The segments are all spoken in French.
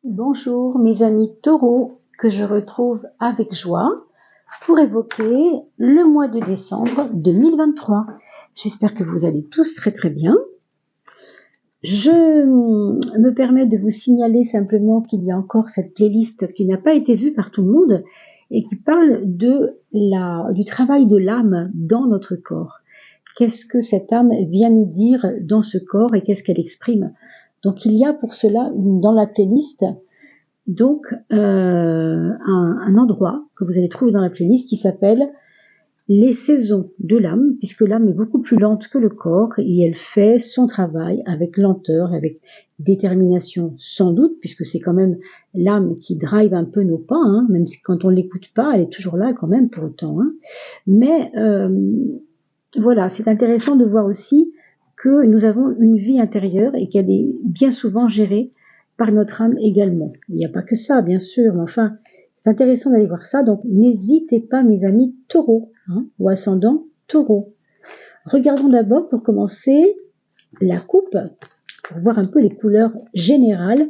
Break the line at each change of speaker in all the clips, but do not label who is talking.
Bonjour mes amis taureaux que je retrouve avec joie pour évoquer le mois de décembre 2023. J'espère que vous allez tous très très bien. Je me permets de vous signaler simplement qu'il y a encore cette playlist qui n'a pas été vue par tout le monde et qui parle du travail de l'âme dans notre corps. Qu'est-ce que cette âme vient nous dire dans ce corps et qu'est-ce qu'elle exprime? Donc il y a pour cela dans la playlist donc un endroit que vous allez trouver dans la playlist qui s'appelle les saisons de l'âme, puisque l'âme est beaucoup plus lente que le corps et elle fait son travail avec lenteur, avec détermination sans doute, puisque c'est quand même l'âme qui drive un peu nos pas, hein, même si quand on ne l'écoute pas, elle est toujours là quand même pour autant. Hein. Mais voilà, c'est intéressant de voir aussi que nous avons une vie intérieure et qu'elle est bien souvent gérée par notre âme également. Il n'y a pas que ça, bien sûr, mais enfin, c'est intéressant d'aller voir ça. Donc, n'hésitez pas, mes amis taureaux, ou ascendants taureaux. Regardons d'abord, pour commencer, la coupe, pour voir un peu les couleurs générales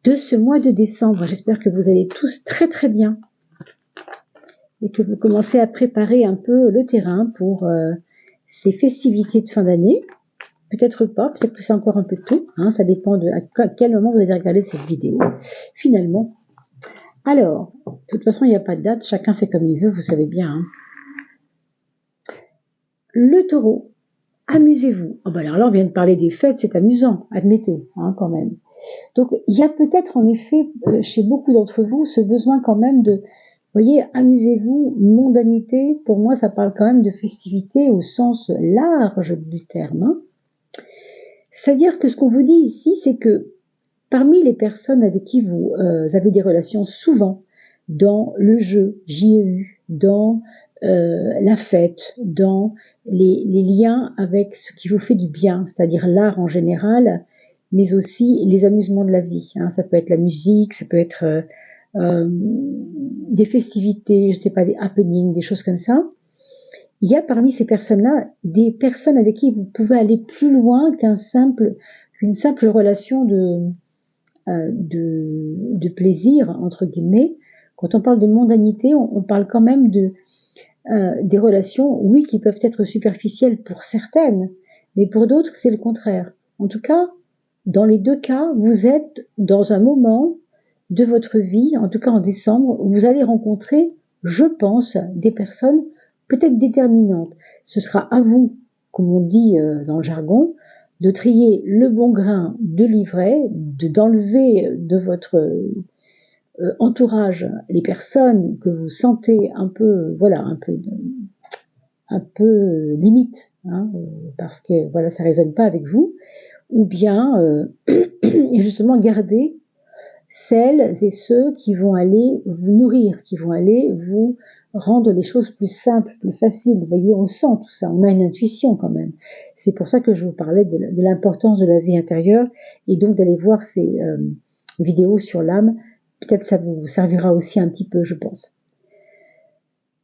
de ce mois de décembre. J'espère que vous allez tous très très bien et que vous commencez à préparer un peu le terrain pour ces festivités de fin d'année. Peut-être pas, peut-être que c'est encore un peu tôt, hein, ça dépend de à quel moment vous allez regarder cette vidéo, finalement. Alors, de toute façon, il n'y a pas de date, chacun fait comme il veut, vous savez bien. Hein. Le taureau, amusez-vous. Oh ben alors là, on vient de parler des fêtes, c'est amusant, admettez, hein, quand même. Donc, il y a peut-être en effet, chez beaucoup d'entre vous, ce besoin quand même de, vous voyez, amusez-vous, mondanité, pour moi, ça parle quand même de festivité au sens large du terme. Hein. C'est-à-dire que ce qu'on vous dit ici, c'est que parmi les personnes avec qui vous avez des relations souvent dans le jeu, JEU, dans la fête, dans les liens avec ce qui vous fait du bien, c'est-à-dire l'art en général, mais aussi les amusements de la vie. Hein. Ça peut être la musique, ça peut être des festivités, je sais pas, des happenings, des choses comme ça. Il y a parmi ces personnes-là des personnes avec qui vous pouvez aller plus loin qu'une simple relation de plaisir, entre guillemets. Quand on parle de mondanité, on parle quand même des relations, oui, qui peuvent être superficielles pour certaines, mais pour d'autres, c'est le contraire. En tout cas, dans les deux cas, vous êtes dans un moment de votre vie, en tout cas en décembre, où vous allez rencontrer, je pense, des personnes peut-être déterminantes. Ce sera à vous, comme on dit dans le jargon, de trier le bon grain de livret, d'enlever de votre entourage les personnes que vous sentez un peu, voilà, un peu limite, hein, parce que voilà, ça résonne pas avec vous, ou bien et justement garder celles et ceux qui vont aller vous nourrir, qui vont aller vous rendre les choses plus simples, plus faciles. Vous voyez, on sent tout ça, on a une intuition quand même. C'est pour ça que je vous parlais de l'importance de la vie intérieure et donc d'aller voir ces vidéos sur l'âme. Peut-être ça vous servira aussi un petit peu, je pense.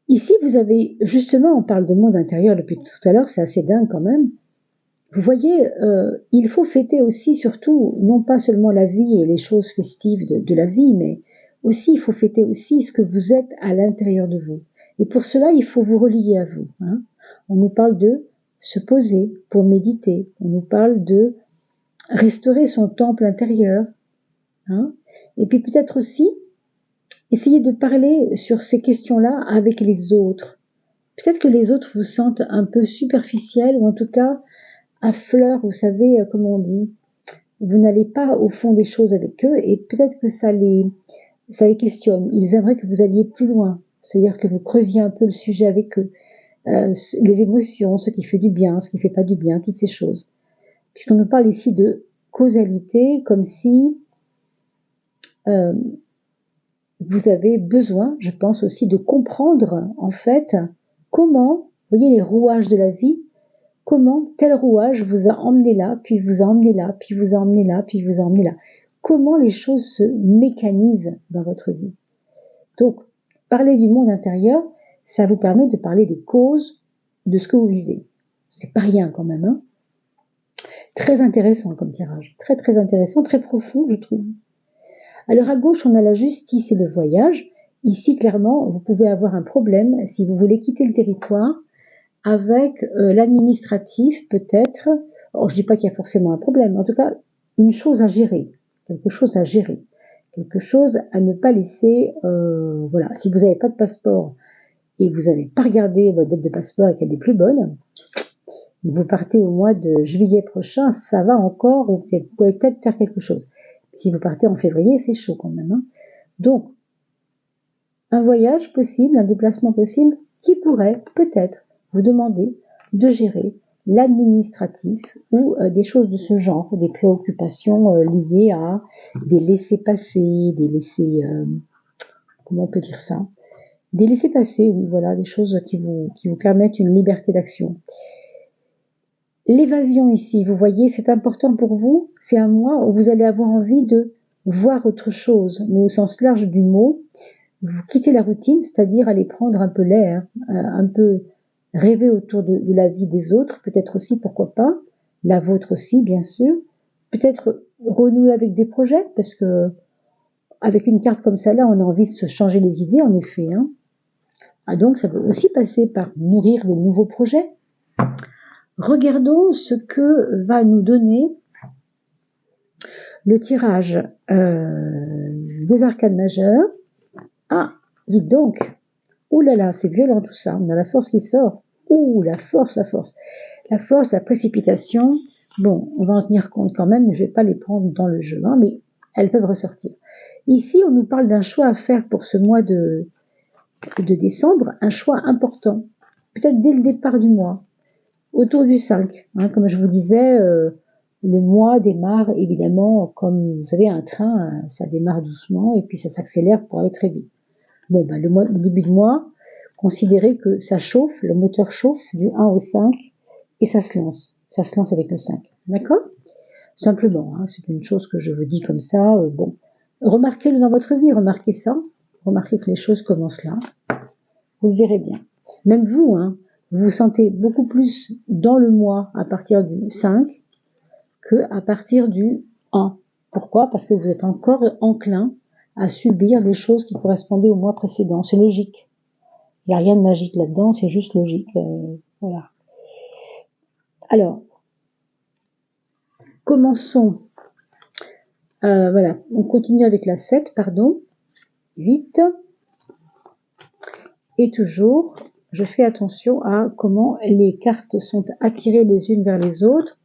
Ici, vous avez, justement, on parle de monde intérieur depuis tout à l'heure, c'est assez dingue quand même. Vous voyez, il faut fêter aussi, surtout, non pas seulement la vie et les choses festives de la vie, mais aussi, il faut fêter aussi ce que vous êtes à l'intérieur de vous. Et pour cela, il faut vous relier à vous. Hein. On nous parle de se poser pour méditer. On nous parle de restaurer son temple intérieur. Hein. Et puis peut-être aussi, essayer de parler sur ces questions-là avec les autres. Peut-être que les autres vous sentent un peu superficiels ou en tout cas à fleur, vous savez, comme on dit, vous n'allez pas au fond des choses avec eux et peut-être que ça les questionne. Ils aimeraient que vous alliez plus loin, c'est-à-dire que vous creusiez un peu le sujet avec eux, les émotions, ce qui fait du bien, ce qui fait pas du bien, toutes ces choses. Puisqu'on nous parle ici de causalité, comme si vous avez besoin, je pense aussi, de comprendre en fait comment, vous voyez les rouages de la vie, comment tel rouage vous a emmené là, puis vous a emmené là, puis vous a emmené là, puis vous a emmené là. Comment les choses se mécanisent dans votre vie. Donc, parler du monde intérieur, ça vous permet de parler des causes de ce que vous vivez. C'est pas rien quand même. Hein. Très intéressant comme tirage. Très très intéressant, très profond je trouve. Alors à gauche, on a la justice et le voyage. Ici, clairement, vous pouvez avoir un problème si vous voulez quitter le territoire avec l'administratif, peut-être. Alors, je dis pas qu'il y a forcément un problème, en tout cas, une chose à gérer, quelque chose à gérer, quelque chose à ne pas laisser. Voilà, si vous n'avez pas de passeport et vous n'avez pas regardé votre date de passeport et qu'elle est plus bonne, vous partez au mois de juillet prochain, ça va encore, ou vous pouvez peut-être faire quelque chose. Si vous partez en février, c'est chaud quand même. Hein. Donc, un voyage possible, un déplacement possible, qui pourrait peut-être vous demander de gérer l'administratif ou des choses de ce genre, des préoccupations liées à des laissez-passer, des laissez, comment on peut dire ça, des laissez-passer, oui, voilà, des choses qui vous permettent une liberté d'action. L'évasion ici, vous voyez, c'est important pour vous, c'est un mois où vous allez avoir envie de voir autre chose, mais au sens large du mot, vous quittez la routine, c'est-à-dire aller prendre un peu l'air, un peu rêver autour de la vie des autres, peut-être aussi, pourquoi pas, la vôtre aussi, bien sûr, peut-être renouer avec des projets, parce que avec une carte comme celle-là, on a envie de se changer les idées, en effet. Hein. Ah, donc, ça peut aussi passer par nourrir des nouveaux projets. Regardons ce que va nous donner le tirage des arcanes majeures. Ah, dites donc, ouh là là, c'est violent tout ça, on a la force qui sort. Ouh, la force, la force. La force, la précipitation. Bon, on va en tenir compte quand même, mais je ne vais pas les prendre dans le jeu, hein, mais elles peuvent ressortir. Ici, on nous parle d'un choix à faire pour ce mois de décembre, un choix important. Peut-être dès le départ du mois, autour du 5. Hein, comme je vous disais, le mois démarre évidemment, comme vous savez, un train, ça démarre doucement et puis ça s'accélère pour aller très vite. Bon, ben, le début de mois, considérez que ça chauffe, le moteur chauffe du 1 au 5 et ça se lance. Ça se lance avec le 5. D'accord? Simplement, hein, c'est une chose que je vous dis comme ça. Bon, remarquez-le dans votre vie, remarquez ça. Remarquez que les choses commencent là. Vous le verrez bien. Même vous, hein, vous vous sentez beaucoup plus dans le mois à partir du 5 que à partir du 1. Pourquoi? Parce que vous êtes encore enclin à subir des choses qui correspondaient au mois précédent. C'est logique. Il n'y a rien de magique là-dedans, c'est juste logique. Voilà. Alors, commençons. Voilà, on continue avec la 7, pardon. 8. Et toujours, je fais attention à comment les cartes sont attirées les unes vers les autres.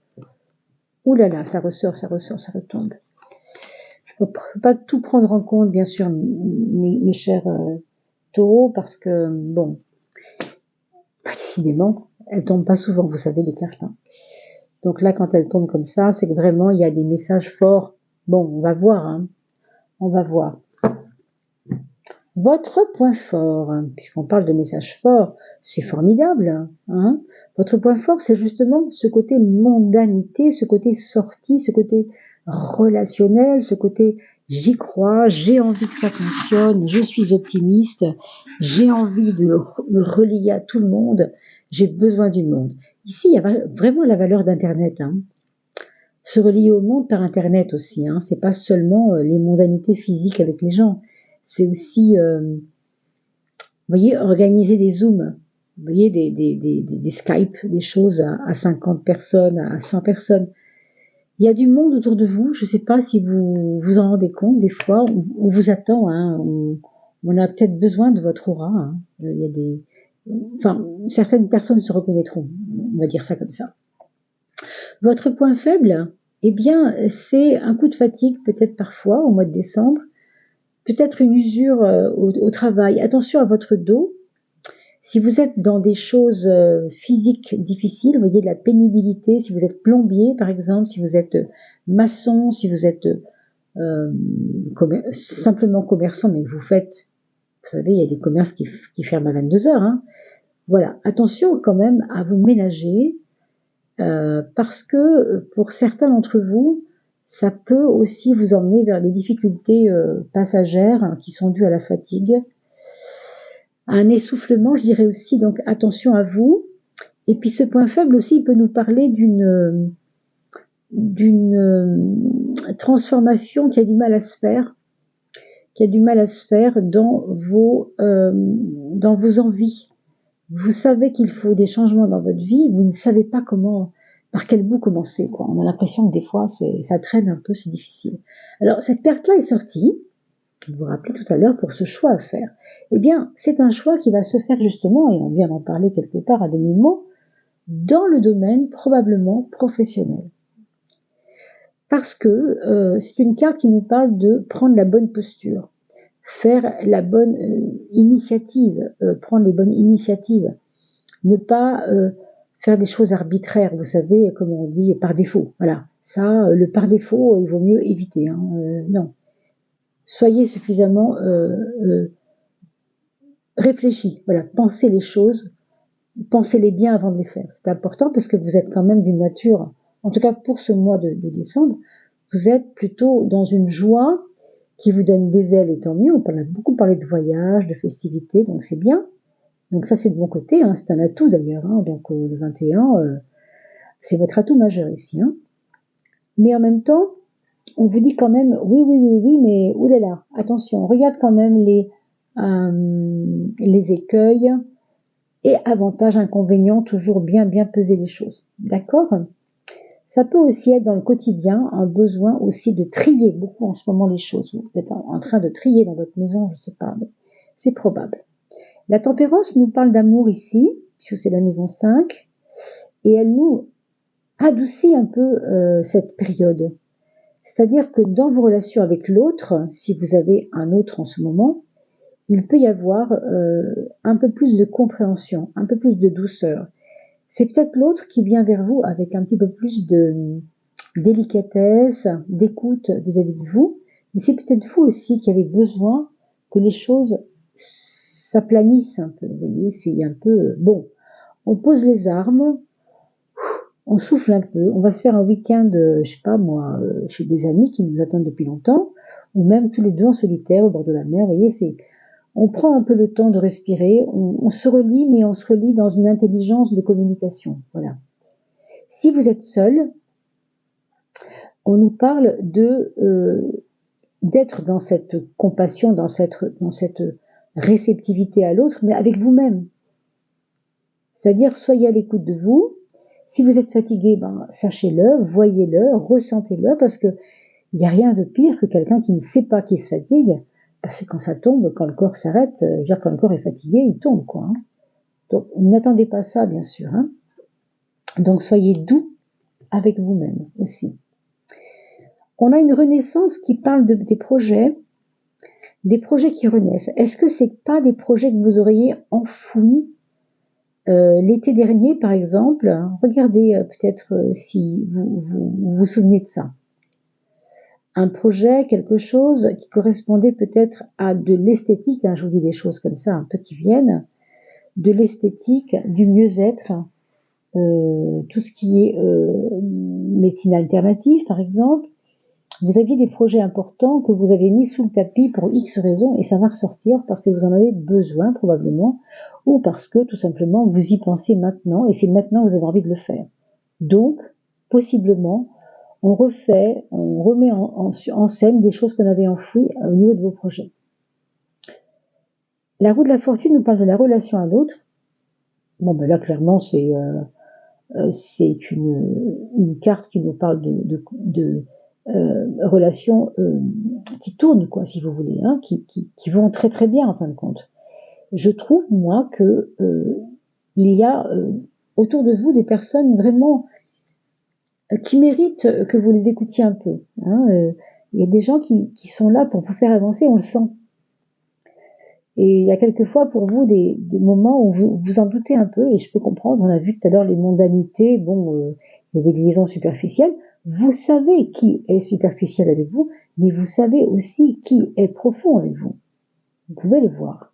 Ouh là là, ça ressort, ça retombe. Je ne peux pas tout prendre en compte, bien sûr, mes chers taureaux, parce que, bon, décidément, elles tombent pas souvent, vous savez, les cartes. Hein. Donc là, quand elles tombent comme ça, c'est que vraiment, il y a des messages forts. Bon, on va voir, hein. On va voir. Votre point fort, hein, puisqu'on parle de messages forts, c'est formidable. Hein. Votre point fort, c'est justement ce côté mondanité, ce côté sorti, ce côté relationnel, ce côté j'y crois, j'ai envie que ça fonctionne, je suis optimiste, j'ai envie de me relier à tout le monde, j'ai besoin du monde. Ici, il y a vraiment la valeur d'Internet. Hein. Se relier au monde par Internet aussi. Hein. C'est pas seulement les mondanités physiques avec les gens. C'est aussi, vous voyez, organiser des Zooms. Vous voyez, des Skype, des choses à 50 personnes, à 100 personnes. Il y a du monde autour de vous. Je ne sais pas si vous vous en rendez compte. Des fois, on vous attend. Hein, on a peut-être besoin de votre aura. Hein. Il y a enfin, certaines personnes se reconnaîtront. On va dire ça comme ça. Votre point faible, eh bien, c'est un coup de fatigue, peut-être parfois, au mois de décembre. Peut-être une usure au travail. Attention à votre dos. Si vous êtes dans des choses physiques difficiles, vous voyez de la pénibilité, si vous êtes plombier par exemple, si vous êtes maçon, si vous êtes simplement commerçant, mais vous faites, vous savez, il y a des commerces qui ferment à 22 heures. Hein. Voilà, attention quand même à vous ménager, parce que pour certains d'entre vous, ça peut aussi vous emmener vers des difficultés passagères hein, qui sont dues à la fatigue, à un essoufflement, je dirais aussi, donc attention à vous. Et puis ce point faible aussi, il peut nous parler d'une transformation qui a du mal à se faire. qui a du mal à se faire dans vos envies. Vous savez qu'il faut des changements dans votre vie, vous ne savez pas comment, par quel bout commencer, quoi. On a l'impression que des fois, ça traîne un peu, c'est difficile. Alors, cette carte-là est sortie, vous vous rappelez tout à l'heure, pour ce choix à faire. Eh bien, c'est un choix qui va se faire justement, et on vient d'en parler quelque part à demi-mot, dans le domaine probablement professionnel. Parce que c'est une carte qui nous parle de prendre la bonne posture, faire la bonne initiative, prendre les bonnes initiatives, ne pas faire des choses arbitraires, vous savez, comme on dit, par défaut. Voilà, ça, le par défaut, il vaut mieux éviter. Hein. Non, soyez suffisamment réfléchis. Voilà, pensez les choses, pensez-les bien avant de les faire. C'est important parce que vous êtes quand même d'une nature, en tout cas pour ce mois de décembre, vous êtes plutôt dans une joie qui vous donne des ailes, et tant mieux. On a beaucoup parlé de voyages, de festivités, donc c'est bien. Donc ça, c'est de bon côté, hein, c'est un atout d'ailleurs. Hein, donc le 21, c'est votre atout majeur ici. Hein. Mais en même temps, on vous dit quand même, oui, mais oulala, attention, on regarde quand même les écueils et avantages, inconvénients, toujours bien peser les choses. D'accord ? Ça peut aussi être dans le quotidien un besoin aussi de trier beaucoup en ce moment les choses. Vous êtes en train de trier dans votre maison, je ne sais pas, mais c'est probable. La tempérance nous parle d'amour ici, puisque c'est la maison 5, et elle nous adoucit un peu cette période. C'est-à-dire que dans vos relations avec l'autre, si vous avez un autre en ce moment, il peut y avoir un peu plus de compréhension, un peu plus de douceur. C'est peut-être l'autre qui vient vers vous avec un petit peu plus de délicatesse, d'écoute vis-à-vis de vous, mais c'est peut-être vous aussi qui avez besoin que les choses s'aplanissent un peu. Vous voyez, c'est un peu bon. On pose les armes, on souffle un peu, on va se faire un week-end, je sais pas moi, chez des amis qui nous attendent depuis longtemps, ou même tous les deux en solitaire au bord de la mer. Vous voyez, on prend un peu le temps de respirer, on se relie, mais on se relie dans une intelligence de communication. Voilà. Si vous êtes seul, on nous parle d'être dans cette compassion, dans cette réceptivité à l'autre, mais avec vous-même. C'est-à-dire, soyez à l'écoute de vous. Si vous êtes fatigué, sachez-le, voyez-le, ressentez-le, parce que il n'y a rien de pire que quelqu'un qui ne sait pas qu'il se fatigue, parce que quand ça tombe, quand le corps s'arrête, quand le corps est fatigué, il tombe, quoi. Hein. Donc, n'attendez pas ça, bien sûr. Hein. Donc, soyez doux avec vous-même aussi. On a une renaissance qui parle des projets qui renaissent. Est-ce que c'est pas des projets que vous auriez enfouis l'été dernier, par exemple? Regardez peut-être si vous souvenez de ça. Un projet, quelque chose qui correspondait peut-être à de l'esthétique, je vous dis des choses comme ça un peu qui viennent, de l'esthétique, du mieux-être, tout ce qui est médecine alternative par exemple. Vous aviez des projets importants que vous avez mis sous le tapis pour X raisons et ça va ressortir parce que vous en avez besoin probablement ou parce que tout simplement vous y pensez maintenant et c'est maintenant que vous avez envie de le faire. Donc, possiblement, on remet en scène des choses qu'on avait enfouies au niveau de vos projets. La roue de la fortune nous parle de la relation à l'autre. Bon, là, clairement, c'est une carte qui nous parle de relations qui tournent, quoi, si vous voulez, hein, qui vont très très bien en fin de compte. Je trouve, moi, que il y a autour de vous des personnes vraiment qui méritent que vous les écoutiez un peu. Hein, il y a des gens qui sont là pour vous faire avancer, on le sent. Et il y a quelquefois pour vous des moments où vous en doutez un peu, et je peux comprendre, on a vu tout à l'heure les mondanités, il y a des liaisons superficielles. Vous savez qui est superficiel avec vous, mais vous savez aussi qui est profond avec vous. Vous pouvez le voir.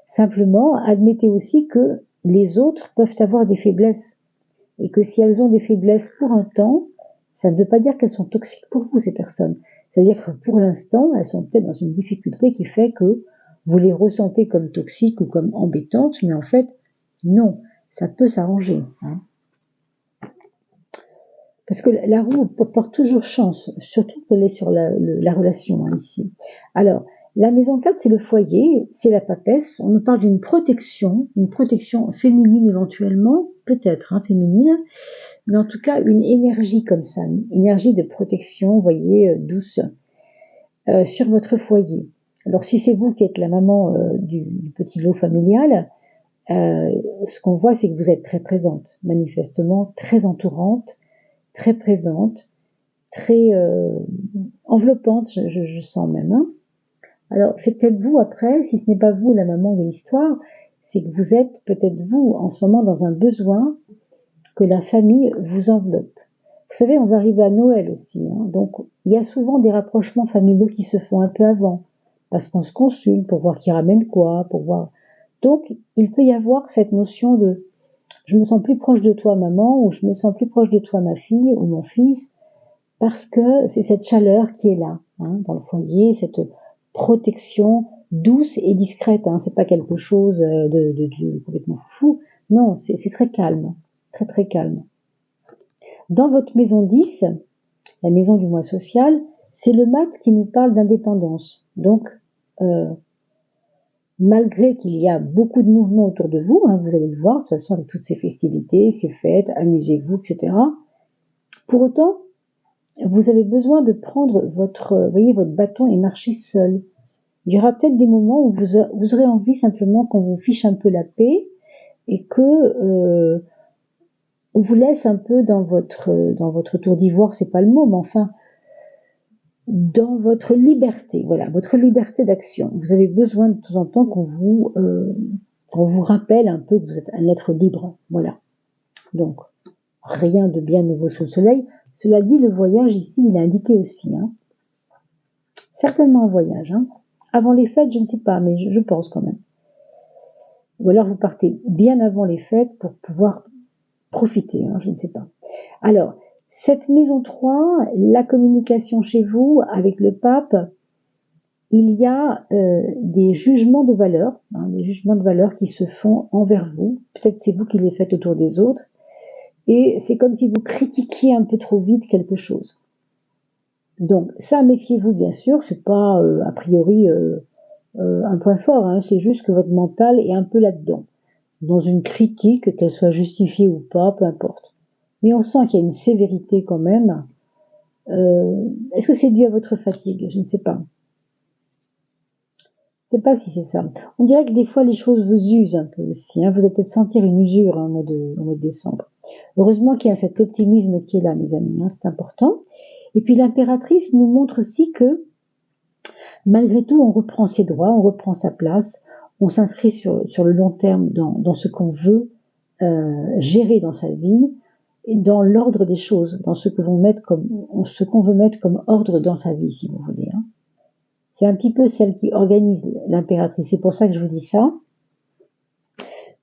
Simplement, admettez aussi que les autres peuvent avoir des faiblesses. Et que si elles ont des faiblesses pour un temps, ça ne veut pas dire qu'elles sont toxiques pour vous, ces personnes. C'est-à-dire que pour l'instant, elles sont peut-être dans une difficulté qui fait que vous les ressentez comme toxiques ou comme embêtantes, mais en fait, non, ça peut s'arranger. Hein. Parce que la roue porte toujours chance, surtout qu'elle est sur la relation ici. Alors, La maison 4, c'est le foyer, c'est la papesse. On nous parle d'une protection, une protection féminine éventuellement, peut-être féminine, mais en tout cas une énergie comme ça, une énergie de protection, vous voyez, douce, sur votre foyer. Alors si c'est vous qui êtes la maman du petit lot familial, ce qu'on voit, c'est que vous êtes très présente, manifestement très entourante, très présente, très enveloppante, je sens même. Alors, c'est peut-être vous après, si ce n'est pas vous la maman de l'histoire, c'est que vous êtes peut-être vous en ce moment dans un besoin que la famille vous enveloppe. Vous savez, on va arriver à Noël aussi, donc il y a souvent des rapprochements familiaux qui se font un peu avant, parce qu'on se consulte pour voir qui ramène quoi, pour voir. Donc, il peut y avoir cette notion de je me sens plus proche de toi maman, ou je me sens plus proche de toi ma fille ou mon fils, parce que c'est cette chaleur qui est là, dans le foyer, cette protection douce et discrète. C'est pas quelque chose de complètement fou. Non, c'est très calme, très très calme. Dans votre maison 10, la maison du moi social, c'est le mat qui nous parle d'indépendance. Donc, malgré qu'il y a beaucoup de mouvements autour de vous, vous allez le voir, de toute façon, avec toutes ces festivités, ces fêtes, amusez-vous, etc. Pour autant, vous avez besoin de prendre votre bâton et marcher seul. Il y aura peut-être des moments où vous aurez envie simplement qu'on vous fiche un peu la paix et que on vous laisse un peu dans votre tour d'ivoire, c'est pas le mot, mais enfin dans votre liberté, voilà, votre liberté d'action. Vous avez besoin de temps en temps qu'on vous rappelle un peu que vous êtes un être libre, voilà. Donc rien de bien nouveau sous le soleil. Cela dit, le voyage ici, il est indiqué aussi, certainement un voyage, Avant les fêtes, je ne sais pas, mais je pense quand même. Ou alors vous partez bien avant les fêtes pour pouvoir profiter, je ne sais pas. Alors, cette maison 3, la communication chez vous avec le pape, il y a des jugements de valeur, des jugements de valeur qui se font envers vous. Peut-être c'est vous qui les faites autour des autres. Et c'est comme si vous critiquiez un peu trop vite quelque chose. Donc ça, méfiez-vous bien sûr, c'est pas a priori un point fort, c'est juste que votre mental est un peu là-dedans, dans une critique, qu'elle soit justifiée ou pas, peu importe. Mais on sent qu'il y a une sévérité quand même. Est-ce que c'est dû à votre fatigue? Je ne sais pas. Je ne sais pas si c'est ça. On dirait que des fois les choses vous usent un peu aussi. Vous allez peut-être sentir une usure au mois de décembre. Heureusement qu'il y a cet optimisme qui est là, mes amis, c'est important. Et puis l'impératrice nous montre aussi que malgré tout, on reprend ses droits, on reprend sa place, on s'inscrit sur le long terme dans ce qu'on veut gérer dans sa vie, et dans l'ordre des choses, dans ce qu'on veut mettre comme ordre dans sa vie, si vous voulez. C'est un petit peu celle qui organise l'impératrice. C'est pour ça que je vous dis ça.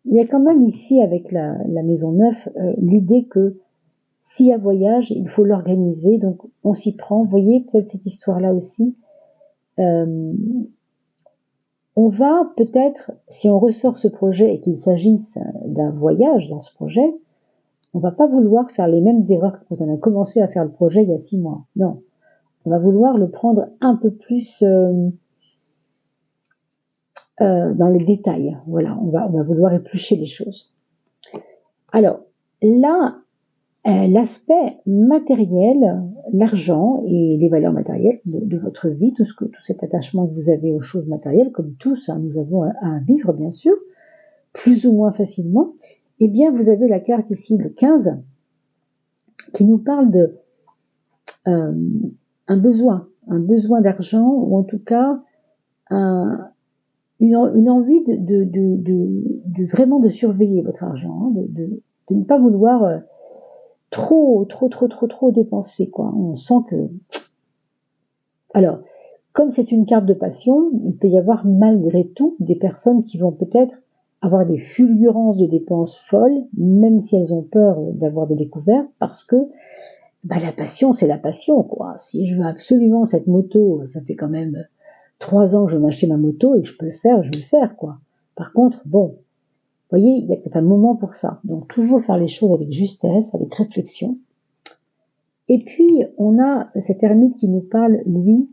Il y a quand même ici, avec la maison 9, l'idée que s'il y a voyage, il faut l'organiser. Donc, on s'y prend. Vous voyez peut-être cette histoire-là aussi. On va peut-être, si on ressort ce projet et qu'il s'agisse d'un voyage dans ce projet, on va pas vouloir faire les mêmes erreurs que quand on a commencé à faire le projet il y a 6 mois. Non. On va vouloir le prendre un peu plus dans les détails. Voilà, on va vouloir éplucher les choses. Alors, là, l'aspect matériel, l'argent et les valeurs matérielles de votre vie, tout cet attachement que vous avez aux choses matérielles, comme tous, nous avons à vivre, bien sûr, plus ou moins facilement, eh bien, vous avez la carte ici, le 15, qui nous parle de un besoin d'argent, ou en tout cas, une envie de vraiment de surveiller votre argent, de ne pas vouloir trop dépenser, quoi. On sent que... Alors, comme c'est une carte de passion, il peut y avoir malgré tout des personnes qui vont peut-être avoir des fulgurances de dépenses folles, même si elles ont peur d'avoir des découvertes, parce que la passion, c'est la passion, quoi. Si je veux absolument cette moto, ça fait quand même 3 ans que je veux m'acheter ma moto et que je peux le faire, je vais le faire, quoi. Par contre, bon, vous voyez, il y a peut-être un moment pour ça. Donc, toujours faire les choses avec justesse, avec réflexion. Et puis, on a cet ermite qui nous parle, lui,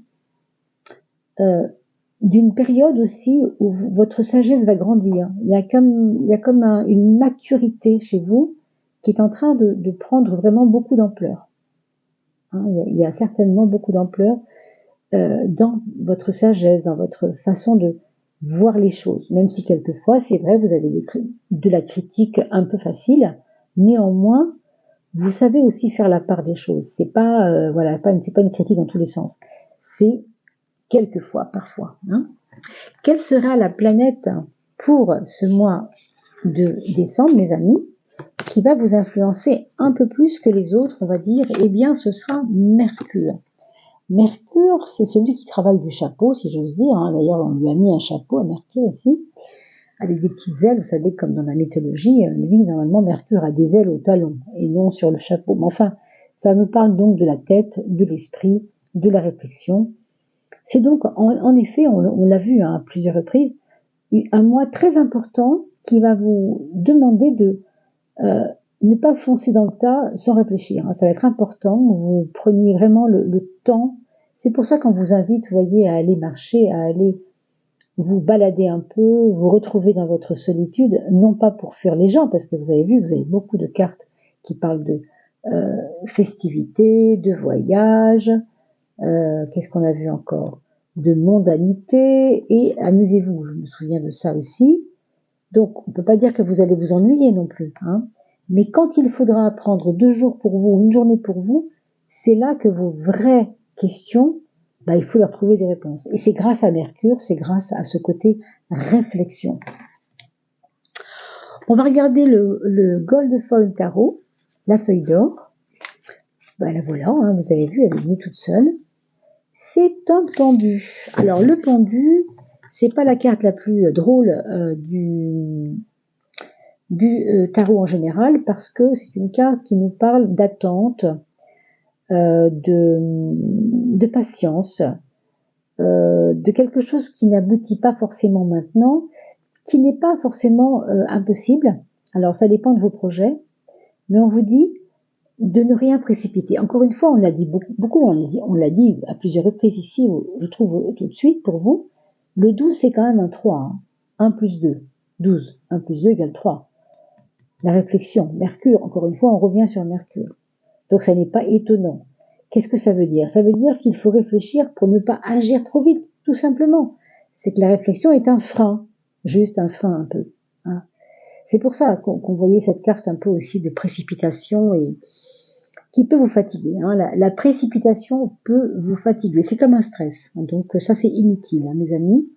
d'une période aussi où votre sagesse va grandir. Il y a comme une maturité chez vous qui est en train de prendre vraiment beaucoup d'ampleur. Hein, il y a certainement beaucoup d'ampleur dans votre sagesse, dans votre façon de voir les choses. Même si quelquefois, c'est vrai, vous avez de la critique un peu facile, néanmoins, vous savez aussi faire la part des choses. C'est pas, voilà, c'est pas une critique dans tous les sens. C'est quelquefois, parfois. Hein. Quelle sera la planète pour ce mois de décembre, mes amis, qui va vous influencer un peu plus que les autres, on va dire? Eh bien, ce sera Mercure. Mercure, c'est celui qui travaille du chapeau, si j'ose dire. Hein. D'ailleurs, on lui a mis un chapeau à Mercure ici, avec des petites ailes. Vous savez, comme dans la mythologie, lui, normalement, Mercure a des ailes au talon et non sur le chapeau. Mais enfin, ça nous parle donc de la tête, de l'esprit, de la réflexion. C'est donc, en effet, on l'a vu à plusieurs reprises, un mois très important qui va vous demander de ne pas foncer dans le tas sans réfléchir. Ça va être important, vous preniez vraiment le temps. C'est pour ça qu'on vous invite, vous voyez, à aller marcher, à aller vous balader un peu, vous retrouver dans votre solitude, non pas pour fuir les gens, parce que vous avez vu, vous avez beaucoup de cartes qui parlent de festivités, de voyages, qu'est-ce qu'on a vu encore? De mondanité, et amusez-vous, je me souviens de ça aussi. Donc, on ne peut pas dire que vous allez vous ennuyer non plus. Hein. Mais quand il faudra prendre 2 jours pour vous, une journée pour vous, c'est là que vos vraies questions, il faut leur trouver des réponses. Et c'est grâce à Mercure, c'est grâce à ce côté réflexion. On va regarder le Gold Foil Tarot, la feuille d'or. La voilà, hein, vous avez vu, elle est venue toute seule. C'est un pendu. Alors, le pendu, c'est pas la carte la plus drôle du tarot en général, parce que c'est une carte qui nous parle d'attente, de patience, de quelque chose qui n'aboutit pas forcément maintenant, qui n'est pas forcément impossible. Alors ça dépend de vos projets, mais on vous dit de ne rien précipiter. Encore une fois, on l'a dit beaucoup, on l'a dit à plusieurs reprises ici, je trouve tout de suite pour vous, le 12 c'est quand même un 3, hein. 1 plus 2, 12, 1 plus 2 égale 3. La réflexion, Mercure, encore une fois, on revient sur Mercure. Donc ça n'est pas étonnant. Qu'est-ce que ça veut dire? Ça veut dire qu'il faut réfléchir pour ne pas agir trop vite, tout simplement. C'est que la réflexion est un frein, juste un frein un peu. Hein. C'est pour ça qu'on voyait cette carte un peu aussi de précipitation et qui peut vous fatiguer. Hein. La précipitation peut vous fatiguer. C'est comme un stress. Hein. Donc ça c'est inutile, hein, mes amis.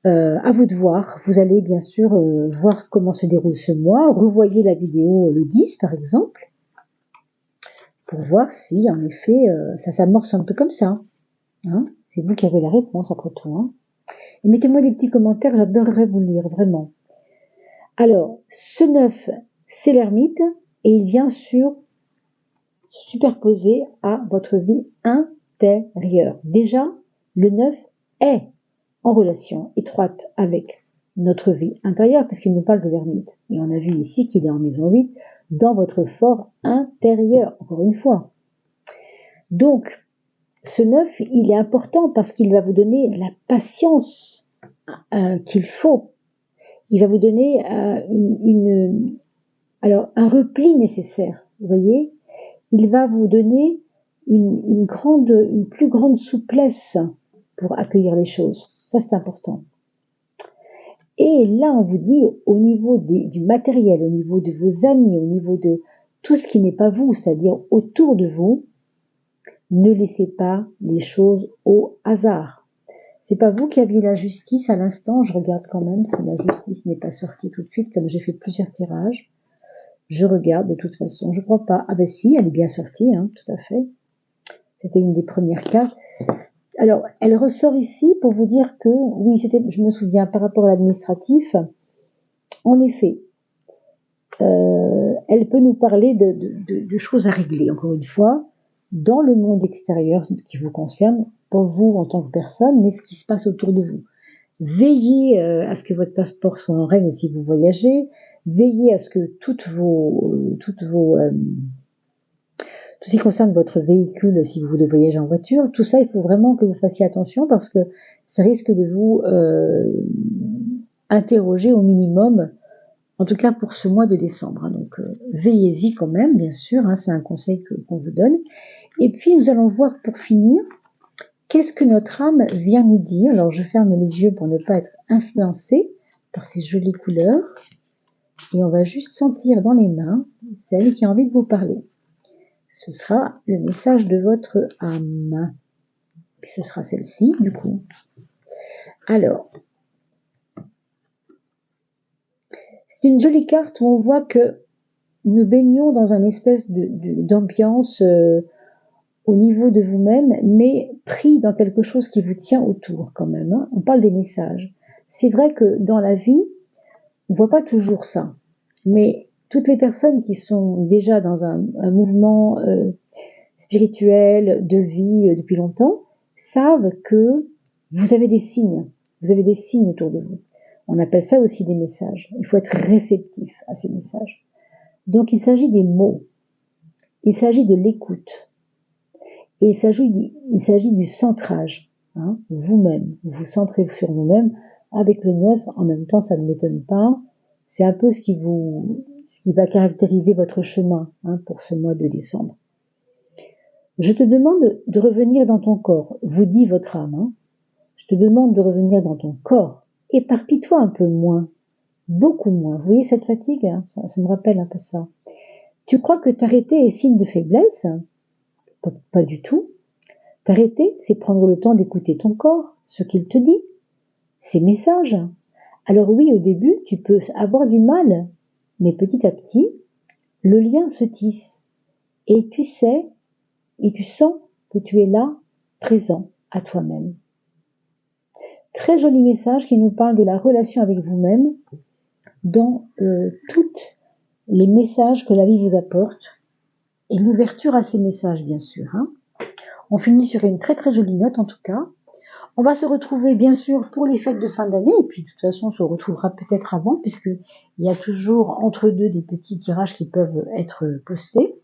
À vous de voir. Vous allez bien sûr voir comment se déroule ce mois. Revoyez la vidéo le 10 par exemple, pour voir si en effet ça s'amorce un peu comme ça. Hein. C'est vous qui avez la réponse après tout. Hein. Et mettez-moi des petits commentaires, j'adorerais vous lire, vraiment. Alors, ce 9, c'est l'ermite, et il vient superposer à votre vie intérieure. Déjà, le 9 est en relation étroite avec notre vie intérieure, puisqu'il nous parle de l'ermite. Et on a vu ici qu'il est en maison 8, dans votre fort intérieur, encore une fois. Donc, ce 9, il est important parce qu'il va vous donner la patience qu'il faut. Il va vous donner un repli nécessaire, vous voyez. Il va vous donner une plus grande souplesse pour accueillir les choses. Ça, c'est important. Et là, on vous dit, au niveau du matériel, au niveau de vos amis, au niveau de tout ce qui n'est pas vous, c'est-à-dire autour de vous, ne laissez pas les choses au hasard. C'est pas vous qui aviez la justice à l'instant, je regarde quand même si la justice n'est pas sortie tout de suite, comme j'ai fait plusieurs tirages. Je regarde de toute façon, je crois pas. Ah ben si, elle est bien sortie, hein, tout à fait. C'était une des premières cartes. Alors, elle ressort ici pour vous dire que, oui, je me souviens, par rapport à l'administratif, en effet, elle peut nous parler de choses à régler, encore une fois, dans le monde extérieur, ce qui vous concerne, pour vous en tant que personne, mais ce qui se passe autour de vous. Veillez à ce que votre passeport soit en règle si vous voyagez. Veillez à ce que toutes vos Tout ce qui concerne votre véhicule, si vous voulez voyager en voiture, tout ça, il faut vraiment que vous fassiez attention parce que ça risque de vous interroger au minimum, en tout cas pour ce mois de décembre. Donc veillez-y quand même, bien sûr, c'est un conseil qu'on vous donne. Et puis nous allons voir pour finir, qu'est-ce que notre âme vient nous dire. Alors je ferme les yeux pour ne pas être influencée par ces jolies couleurs. Et on va juste sentir dans les mains celle qui a envie de vous parler. Ce sera le message de votre âme. Et ce sera celle-ci, du coup. Alors, c'est une jolie carte où on voit que nous baignons dans une espèce d'ambiance au niveau de vous-même, mais pris dans quelque chose qui vous tient autour quand même. On parle des messages. C'est vrai que dans la vie, on ne voit pas toujours ça. Mais toutes les personnes qui sont déjà dans un mouvement spirituel, de vie depuis longtemps, savent que vous avez des signes. Vous avez des signes autour de vous. On appelle ça aussi des messages. Il faut être réceptif à ces messages. Donc il s'agit des mots. Il s'agit de l'écoute. Et il s'agit du centrage. Vous-même. Vous vous centrez sur vous-même. Avec le 9, en même temps, ça ne m'étonne pas. C'est un peu ce qui va caractériser votre chemin pour ce mois de décembre. Je te demande de revenir dans ton corps, vous dit votre âme. Je te demande de revenir dans ton corps. Éparpille-toi un peu moins, beaucoup moins. Vous voyez cette fatigue, ça me rappelle un peu ça. Tu crois que t'arrêter est signe de faiblesse? Pas du tout. T'arrêter, c'est prendre le temps d'écouter ton corps, ce qu'il te dit, ses messages. Alors oui, au début, tu peux avoir du mal, mais petit à petit, le lien se tisse. Et tu sais, et tu sens que tu es là, présent à toi-même. Très joli message qui nous parle de la relation avec vous-même dans toutes les messages que la vie vous apporte et l'ouverture à ces messages, bien sûr. On finit sur une très très jolie note en tout cas. On va se retrouver bien sûr pour les fêtes de fin d'année et puis de toute façon on se retrouvera peut-être avant puisqu'il y a toujours entre deux des petits tirages qui peuvent être postés.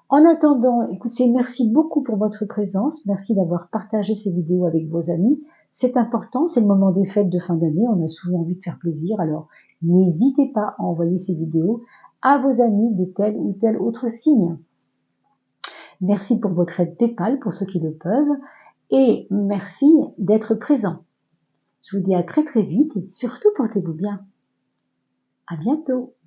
En attendant, écoutez, merci beaucoup pour votre présence. Merci d'avoir partagé ces vidéos avec vos amis. C'est important, c'est le moment des fêtes de fin d'année. On a souvent envie de faire plaisir. Alors, n'hésitez pas à envoyer ces vidéos à vos amis de tel ou tel autre signe. Merci pour votre aide PayPal pour ceux qui le peuvent. Et merci d'être présent. Je vous dis à très très vite et surtout portez-vous bien. À bientôt.